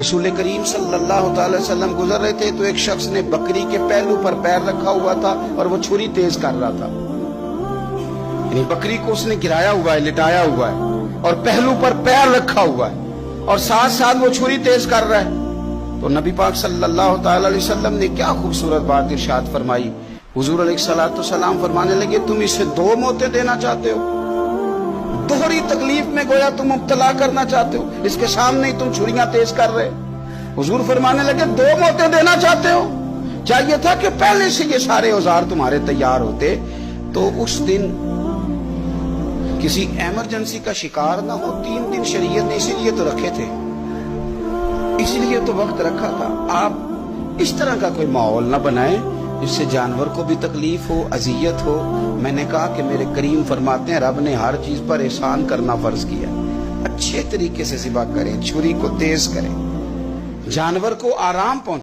रसूल करीम सल्लल्लाहु अलैहि वसल्लम गुजर रहे थे तो एक शख्स ने बकरी के पहलू पर पैर रखा हुआ था और वो छुरी तेज कर रहा था। यानी बकरी को उसने गिराया हुआ है, लिटाया हुआ है और पहलू पर पैर रखा हुआ है और साथ साथ वो छुरी तेज कर रहा है। तो नबी पाक सल्लल्लाहु अलैहि वसल्लम ने क्या खूबसूरत बात इरशाद फरमाई। हुजूर अलैहिस्सलाम फरमाने लगे, तुम इसे 2 मौतें देना चाहते हो, दोहरी तकलीफ में गोया तुम मुब्तला करना चाहते हो, इसके सामने ही तुम छुरियां तेज कर रहे। हुजूर फरमाने लगे, 2 मौतें देना चाहते हो, चाहिए था कि पहले से ये सारे औजार तुम्हारे तैयार होते तो उस दिन किसी इमरजेंसी का शिकार ना हो। 3 दिन शरीयत ने इसीलिए तो रखे थे, इसीलिए तो वक्त रखा था। आप इस तरह का कोई माहौल ना बनाए जिससे जानवर को भी तकलीफ हो, अजियत हो। मैंने कहा कि मेरे करीम फरमाते हैं, रब ने हर चीज पर एहसान करना फर्ज किया। अच्छे तरीके से ज़िबा करें, छुरी को तेज करें, जानवर को आराम पहुंचाएं।